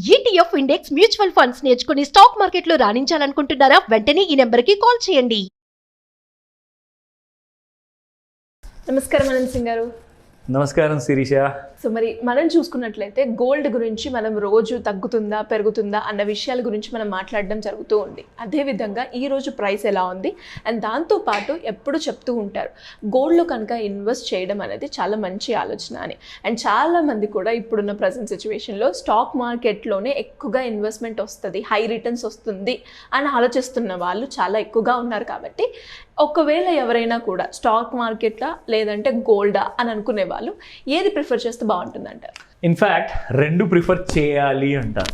ETF index mutual funds నేర్చుకుని stock మార్కెట్లో రాణించాలనుకుంటున్నారా? వెంటనే ఈ నెంబర్కి కాల్ చేయండి. నమస్కారం అనంత్ సింగ్ గారు. నమస్కారం శిరీష. సో మరి మనం చూసుకున్నట్లయితే గోల్డ్ గురించి మనం రోజు తగ్గుతుందా పెరుగుతుందా అన్న విషయాల గురించి మనం మాట్లాడడం జరుగుతూ ఉంది. అదేవిధంగా ఈరోజు ప్రైస్ ఎలా ఉంది అండ్ దాంతోపాటు ఎప్పుడు చెప్తూ ఉంటారు గోల్డ్లో కనుక ఇన్వెస్ట్ చేయడం అనేది చాలా మంచి ఆలోచన అని. అండ్ చాలామంది కూడా ఇప్పుడున్న ప్రజెంట్ సిచ్యువేషన్లో స్టాక్ మార్కెట్లోనే ఎక్కువగా ఇన్వెస్ట్మెంట్ వస్తుంది, హై రిటర్న్స్ వస్తుంది అని ఆలోచిస్తున్న వాళ్ళు చాలా ఎక్కువగా ఉన్నారు. కాబట్టి ఒకవేళ ఎవరైనా కూడా స్టాక్ మార్కెటా లేదంటే గోల్డా అని అనుకునే వాళ్ళు ఏది ప్రిఫర్ చేస్తే బాగుంటుందంటారు? ఇన్ఫ్యాక్ట్ రెండు ప్రిఫర్ చేయాలి అంటారు.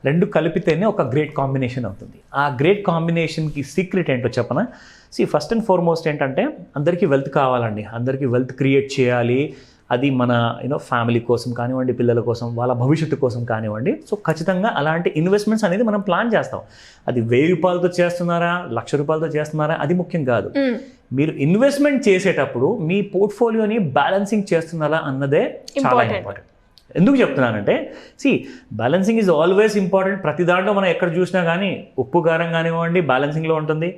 రెండు కలిపితేనే ఒక గ్రేట్ కాంబినేషన్ అవుతుంది. ఆ గ్రేట్ కాంబినేషన్కి సీక్రెట్ ఏంటో చెప్పనా? ఫస్ట్ అండ్ ఫార్మోస్ట్ ఏంటంటే అందరికీ వెల్త్ కావాలండి. అందరికీ వెల్త్ క్రియేట్ చేయాలి. అది మన ఫ్యామిలీ కోసం కానివ్వండి, పిల్లల కోసం, వాళ్ళ భవిష్యత్తు కోసం కానివ్వండి. సో ఖచ్చితంగా అలాంటి ఇన్వెస్ట్మెంట్స్ అనేది మనం ప్లాన్ చేస్తాం. అది 1000 రూపాయలతో చేస్తున్నారా, 1,00,000 రూపాయలతో చేస్తున్నారా, అది ముఖ్యం కాదు. మీరు ఇన్వెస్ట్మెంట్ చేసేటప్పుడు మీ పోర్ట్ఫోలియోని బ్యాలెన్సింగ్ చేస్తున్నారా అన్నదే చాలా ఇంపార్టెంట్. ఎందుకు చెప్తున్నానంటే బ్యాలెన్సింగ్ ఈజ్ ఆల్వేస్ ఇంపార్టెంట్. ప్రతి దాంట్లో మనం ఎక్కడ చూసినా కానీ ఉప్పు కారం కానివ్వండి బ్యాలెన్సింగ్లో ఉంటుంది.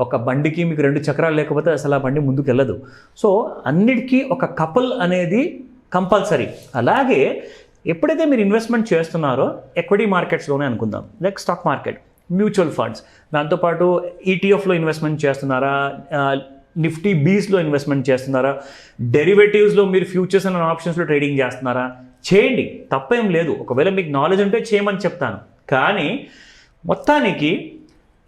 ఒక బండికి మీకు 2 చక్రాలు లేకపోతే అసలు ఆ బండి ముందుకు వెళ్ళదు. సో అన్నిటికీ ఒక కపుల్ అనేది కంపల్సరీ. అలాగే ఎప్పుడైతే మీరు ఇన్వెస్ట్మెంట్ చేస్తున్నారో ఎక్విటీ మార్కెట్స్లోనే అనుకుందాం, like stock market, mutual funds, దాంతోపాటు ఈటీఎఫ్లో ఇన్వెస్ట్మెంట్ చేస్తున్నారా, నిఫ్టీ బీస్లో ఇన్వెస్ట్మెంట్ చేస్తున్నారా, డెరివేటివ్స్లో మీరు ఫ్యూచర్స్ అండ్ ఆప్షన్స్లో ట్రేడింగ్ చేస్తున్నారా, చేయండి, తప్పేం లేదు. ఒకవేళ మీకు నాలెడ్జ్ ఉంటే చేయమని చెప్తాను. కానీ మొత్తానికి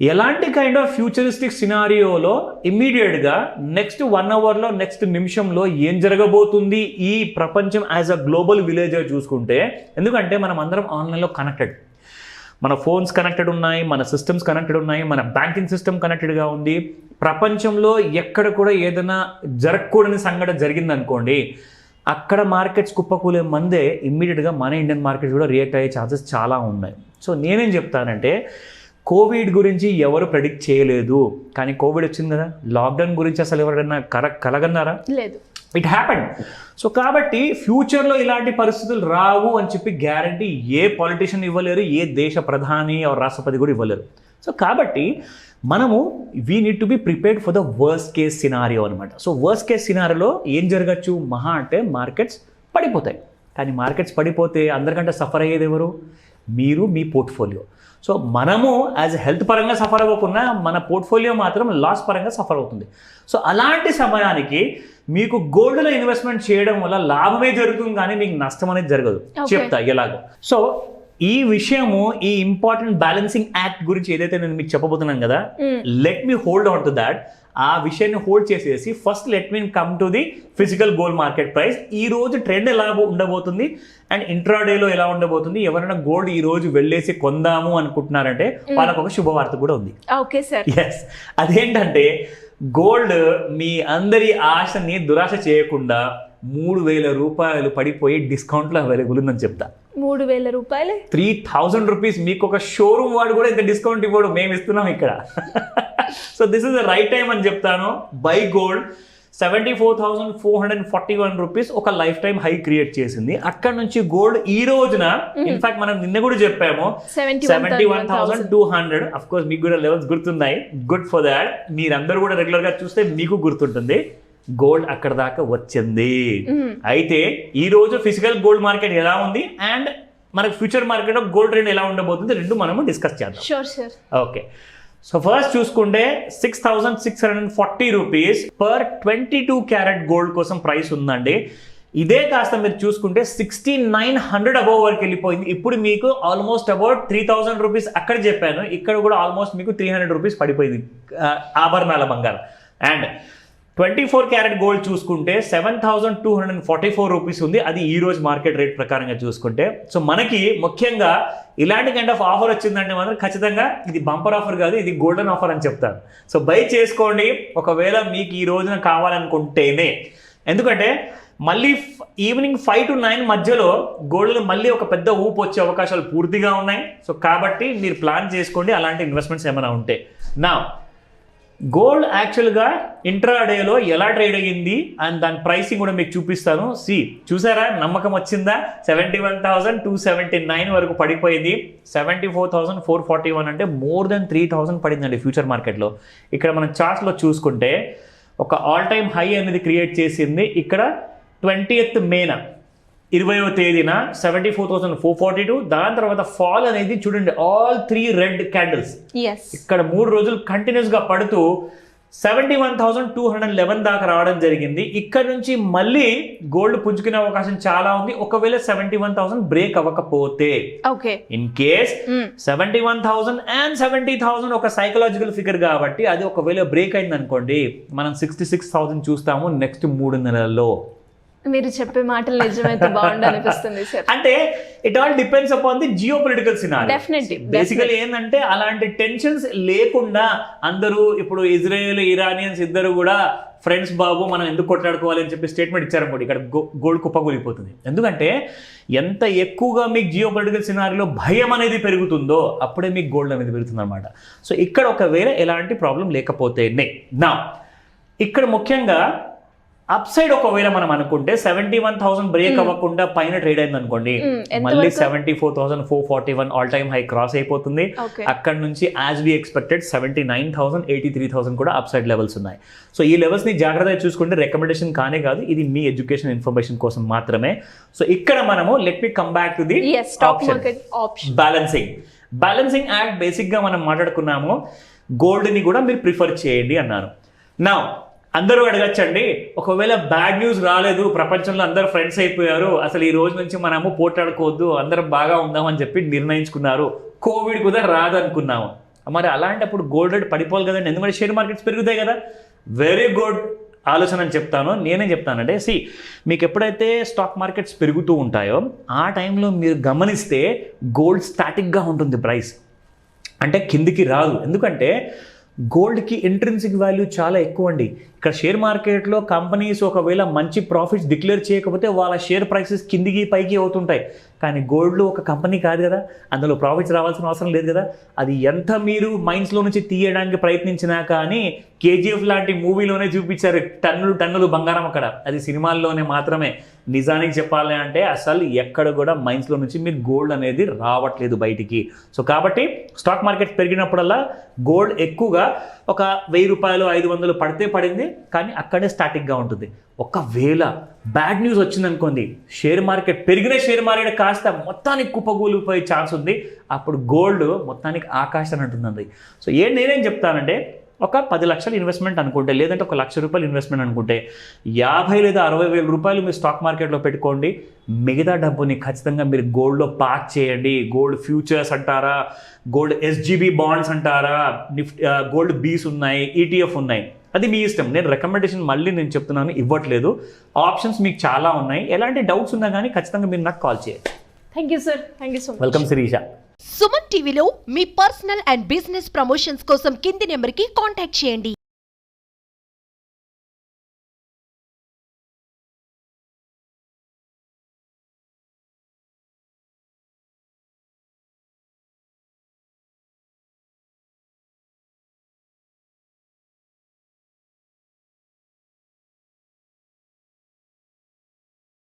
ఎలాంటి కైండ్ ఆఫ్ ఫ్యూచరిస్టిక్ సినారియోలో ఇమ్మీడియట్గా నెక్స్ట్ 1 అవర్లో నెక్స్ట్ నిమిషంలో ఏం జరగబోతుంది ఈ ప్రపంచం యాజ్ అ గ్లోబల్ విలేజర్ చూసుకుంటే, ఎందుకంటే మనం అందరం ఆన్లైన్లో కనెక్టెడ్, మన ఫోన్స్ కనెక్టెడ్ ఉన్నాయి, మన సిస్టమ్స్ కనెక్టెడ్ ఉన్నాయి, మన బ్యాంకింగ్ సిస్టమ్ కనెక్టెడ్గా ఉంది. ప్రపంచంలో ఎక్కడ కూడా ఏదైనా జరగకూడని సంఘటన జరిగిందనుకోండి, అక్కడ మార్కెట్స్ కుప్పకూలే మందే ఇమ్మీడియట్గా మన ఇండియన్ మార్కెట్స్ కూడా రియాక్ట్ అయ్యే ఛాన్సెస్ చాలా ఉన్నాయి. సో నేనేం చెప్తానంటే, కోవిడ్ గురించి ఎవరు ప్రెడిక్ట్ చేయలేదు, కానీ కోవిడ్ వచ్చింది కదా. లాక్డౌన్ గురించి అసలు ఎవరైనా కలగన్నారా? లేదు. It happened. సో కాబట్టి ఫ్యూచర్లో ఇలాంటి పరిస్థితులు రావు అని చెప్పి గ్యారంటీ ఏ పాలిటీషియన్ ఇవ్వలేరు, ఏ దేశ ప్రధాని రాష్ట్రపతి కూడా ఇవ్వలేరు. సో కాబట్టి మనము we need to be prepared for the worst case scenario అనమాట. సో వర్స్ట్ కేస్ సినారియోలో ఏం జరగచ్చు మహా అంటే మార్కెట్స్ పడిపోతాయి. కానీ మార్కెట్స్ పడిపోతే అందరికంటే సఫర్ అయ్యేది ఎవరు? మీరు, మీ పోర్ట్ఫోలియో. సో మనము యాజ్ హెల్త్ పరంగా సఫర్ అవ్వకుండా మన పోర్ట్ఫోలియో మాత్రం లాస్ పరంగా సఫర్ అవుతుంది. సో అలాంటి సమయానికి మీకు గోల్డ్లో ఇన్వెస్ట్మెంట్ చేయడం వల్ల లాభమే జరుగుతుంది, కానీ మీకు నష్టం అనేది జరగదు. చెప్తా ఎలాగో. సో ఈ విషయము, ఈ ఇంపార్టెంట్ బ్యాలెన్సింగ్ యాక్ట్ గురించి ఏదైతే నేను మీకు చెప్పబోతున్నాను కదా, let me hold on to that. ఆ విషయాన్ని హోల్డ్ చేసేసి first let me come to the physical gold market price. ఈ రోజు ట్రెండ్ ఎలా ఉండబోతుంది అండ్ ఇంట్రాడేలో ఎలా ఉండబోతుంది. ఎవరైనా గోల్డ్ ఈ రోజు వెళ్ళేసి కొందాము అనుకుంటున్నారంటే వాళ్ళకు ఒక శుభవార్త కూడా ఉంది. Okay sir. ఎస్, అదేంటంటే గోల్డ్ మీ అందరి ఆశని దురాశ చేయకుండా 3,000 రూపాయలు పడిపోయి డిస్కౌంట్లో అవైలబుల్ ఉందని చెప్తా. 3,000 రూపాయలు, 3,000 రూపీస్. మీకు ఒక షోరూమ్ వాడు కూడా ఇంత డిస్కౌంట్ ఇవ్వడు, మేము ఇస్తున్నాం ఇక్కడ. So this is the right time అని చెప్తాను. బై గోల్డ్ 74,441 రూపీస్ ఒక లైఫ్ టైం హై క్రియేట్ చేసింది. అక్కడ నుంచి గోల్డ్ ఈ రోజున ఇన్ఫాక్ట్ మనం నిన్న కూడా చెప్పాము 71,200. అఫ్ కోర్స్ మీకు కూడా లెవెల్స్ గుర్తున్నాయి. Good for that. మీరందరూ కూడా రెగ్యులర్ గా చూస్తే మీకు గుర్తుంటుంది గోల్డ్ అక్కడ దాకా వచ్చింది. అయితే ఈ రోజు ఫిజికల్ గోల్డ్ మార్కెట్ ఎలా ఉంది అండ్ మనకు ఫ్యూచర్ మార్కెట్ గోల్డ్ ట్రెండ్ ఎలా ఉండబోతుంది రెండు మనము డిస్కస్ చేద్దాం. Sure sir. Okay. So first చూసుకుంటే 6,640 రూపీస్ పర్ 22 క్యారెట్ గోల్డ్ కోసం ప్రైస్ ఉందండి. ఇదే కాస్త మీరు చూసుకుంటే 6,900 అబౌవ్ వరకు వెళ్ళిపోయింది. ఇప్పుడు మీకు ఆల్మోస్ట్ అబౌట్ 3,000 రూపీస్ అక్కడ చెప్పాను, ఇక్కడ కూడా ఆల్మోస్ట్ మీకు 300 రూపీస్ పడిపోయింది ఆభరణాల బంగారం. అండ్ 24 క్యారెట్ గోల్డ్ చూసుకుంటే 7,244 రూపీస్ ఉంది. అది ఈ రోజు మార్కెట్ రేట్ ప్రకారంగా చూసుకుంటే. సో మనకి ముఖ్యంగా ఇలాంటి కైండ్ ఆఫ్ ఆఫర్ వచ్చిందంటే మాత్రం ఖచ్చితంగా ఇది బంపర్ ఆఫర్ కాదు, ఇది గోల్డెన్ ఆఫర్ అని చెప్తాను. సో బై చేసుకోండి ఒకవేళ మీకు ఈ రోజున కావాలనుకుంటేనే. ఎందుకంటే మళ్ళీ ఈవినింగ్ 5 to 9 మధ్యలో గోల్డ్లో మళ్ళీ ఒక పెద్ద ఊపు వచ్చే అవకాశాలు పూర్తిగా ఉన్నాయి. సో కాబట్టి మీరు ప్లాన్ చేసుకోండి అలాంటి ఇన్వెస్ట్మెంట్స్ ఏమైనా ఉంటే. నా గోల్డ్ యాక్చువల్గా ఇంట్రాడేలో ఎలా ట్రేడ్ అయ్యింది అండ్ దాని ప్రైసింగ్ కూడా మీకు చూపిస్తాను. చూసారా, నమ్మకం వచ్చిందా? 71,279 వరకు పడిపోయింది. 74,441 అంటే మోర్ దెన్ 3,000 పడిందండి ఫ్యూచర్ మార్కెట్లో. ఇక్కడ మనం చార్ట్స్లో చూసుకుంటే ఒక ఆల్ టైమ్ హై అనేది క్రియేట్ చేసింది ఇక్కడ 20th మేన 20వ తేదీన 74,442. దాని తర్వాత ఫాల్ అనేది చూడండి, ఆల్ 3 రెడ్ క్యాండిల్స్ ఇక్కడ 3 రోజులు కంటిన్యూస్గా పడుతూ 71,211 దాకా రావడం జరిగింది. ఇక్కడ నుంచి మళ్ళీ గోల్డ్ పుంజుకునే అవకాశం చాలా ఉంది ఒకవేళ 71,000 బ్రేక్ అవ్వకపోతే. ఇన్ కేస్ 71,000 అండ్ 70,000 ఒక సైకలాజికల్ ఫిగర్ కాబట్టి అది ఒకవేళ బ్రేక్ అయింది అనుకోండి, మనం 66,000 చూస్తాము నెక్స్ట్ 3 నెలల్లో. మీరు చెప్పే మాటలు నిజమైతే బాగుండు అనిపిస్తుంది సార్. అంటే it all depends upon the geo political scenario. Definitely basically ఏంటంటే అలాంటి టెన్షన్స్ లేకుండా అందరూ ఇప్పుడు ఇజ్రాయెల్ ఇరానియన్స్ ఇద్దరు కూడా ఫ్రెండ్స్ బాబు మనం ఎందుకు కొట్లాడుకోవాలి అని చెప్పి స్టేట్మెంట్ ఇచ్చారనుకోండి, ఇక్కడ గోల్డ్ కుప్పకూలిపోతుంది. ఎందుకంటే ఎంత ఎక్కువగా మీకు జియో పొలిటికల్ సినారియోలో భయం అనేది పెరుగుతుందో అప్పుడే మీకు గోల్డ్ అనేది పెరుగుతుంది అనమాట. సో ఇక్కడ ఒకవేళ ఎలాంటి ప్రాబ్లం లేకపోతేనే నా ఇక్కడ ముఖ్యంగా అప్ సైడ్ ఒకవేళ మనం అనుకుంటే 71,000 బ్రేక్ అవ్వకుండా పైన ట్రేడ్ అయింది అనుకోండి, మళ్ళీ 74,441 ఆల్ టైమ్ హై క్రాస్ అయిపోతుంది. అక్కడ నుంచి యాజ్ వి ఎక్స్పెక్టెడ్ 79,000, 83,000 కూడా అప్ సైడ్ లెవెల్స్ ఉన్నాయి. సో ఈ లెవెల్స్ ని జాగ్రత్తగా చూసుకుంటే రికమెండేషన్ కానే కాదు, ఇది మీ ఎడ్యుకేషన్ ఇన్ఫర్మేషన్ కోసం మాత్రమే. సో ఇక్కడ మనము let me come back to the balancing act. Basic గా మనం మాట్లాడుకున్నాము, గోల్డ్ ని కూడా మీరు ప్రిఫర్ చేయండి అన్నాను. నా అందరూ అడగచ్చండి, ఒకవేళ బ్యాడ్ న్యూస్ రాలేదు, ప్రపంచంలో అందరూ ఫ్రెండ్స్ అయిపోయారు, అసలు ఈ రోజు నుంచి మనము పోట్లాడుకోవద్దు, అందరం బాగా ఉందామని చెప్పి నిర్ణయించుకున్నారు, కోవిడ్ కూడా రాదనుకున్నాము, మరి అలాంటప్పుడు గోల్డ్ రేట్ పడిపోవాలి కదండి, ఎందుకంటే షేర్ మార్కెట్స్ పెరుగుతాయి కదా. వెరీ గుడ్ ఆలోచన అని చెప్తాను. నేనేం చెప్తానంటే మీకు ఎప్పుడైతే స్టాక్ మార్కెట్స్ పెరుగుతూ ఉంటాయో ఆ టైంలో మీరు గమనిస్తే గోల్డ్ స్టాటిక్గా ఉంటుంది ప్రైస్, అంటే కిందికి రాదు. ఎందుకంటే గోల్డ్కి ఇంట్రిన్సిక్ వాల్యూ చాలా ఎక్కువ అండి. ఇక్కడ షేర్ మార్కెట్లో కంపెనీస్ ఒకవేళ మంచి ప్రాఫిట్స్ డిక్లేర్ చేయకపోతే వాళ్ళ షేర్ ప్రైసెస్ కిందికి పైకి అవుతుంటాయి. కానీ గోల్డ్లో ఒక కంపెనీ కాదు కదా, అందులో ప్రాఫిట్స్ రావాల్సిన అవసరం లేదు కదా. అది ఎంత మీరు మైండ్స్లో నుంచి తీయడానికి ప్రయత్నించినా కానీ కేజీఎఫ్ లాంటి మూవీలోనే చూపించారు టన్నులు టన్నులు బంగారం అక్కడ, అది సినిమాల్లోనే మాత్రమే. నిజానికి చెప్పాలి అంటే అసలు ఎక్కడ కూడా మైండ్స్లో నుంచి మీరు గోల్డ్ అనేది రావట్లేదు బయటికి. సో కాబట్టి స్టాక్ మార్కెట్ పెరిగినప్పుడల్లా గోల్డ్ ఎక్కువగా ఒక 1,000 రూపాయలు 500 పడితే పడింది, కానీ అక్కడే స్టాటిక్గా ఉంటుంది. ఒకవేళ బ్యాడ్ న్యూస్ వచ్చిందనుకోండి, షేర్ మార్కెట్ పెరిగిన షేర్ మార్కెట్ కాస్త మొత్తానికి కుప్పగూలిపోయే ఛాన్స్ ఉంది, అప్పుడు గోల్డ్ మొత్తానికి ఆకాశాన్ని అంటుందండి. సో నేనేం చెప్తానంటే ఒక 10 లక్షలు ఇన్వెస్ట్మెంట్ అనుకుంటే, లేదంటే ఒక ₹1,00,000 ఇన్వెస్ట్మెంట్ అనుకుంటే 50 లేదా 60,000 రూపాయలు మీరు స్టాక్ మార్కెట్లో పెట్టుకోండి. మిగతా డబ్బుని ఖచ్చితంగా మీరు గోల్డ్లో పార్క్ చేయండి. గోల్డ్ ఫ్యూచర్స్ అంటారా, గోల్డ్ SGB బాండ్స్ అంటారా, గోల్డ్ బీస్ ఉన్నాయి, ETF ఉన్నాయి, అది మీ ఇష్టం. నేను రికమెండేషన్ మళ్ళీ నేను చెప్తున్నాను, ఇవ్వట్లేదు. ఆప్షన్స్ మీకు చాలా ఉన్నాయి. ఎలాంటి డౌట్స్ ఉన్నా కానీ ఖచ్చితంగా మీరు నాకు కాల్ చేయండి. Thank you sir, thank you so much. Welcome Shirisha. Suman టీవీలో మీ పర్సనల్ అండ్ బిజినెస్ ప్రమోషన్స్ కోసం కింది నెంబర్కి కాంటాక్ట్ చేయండి.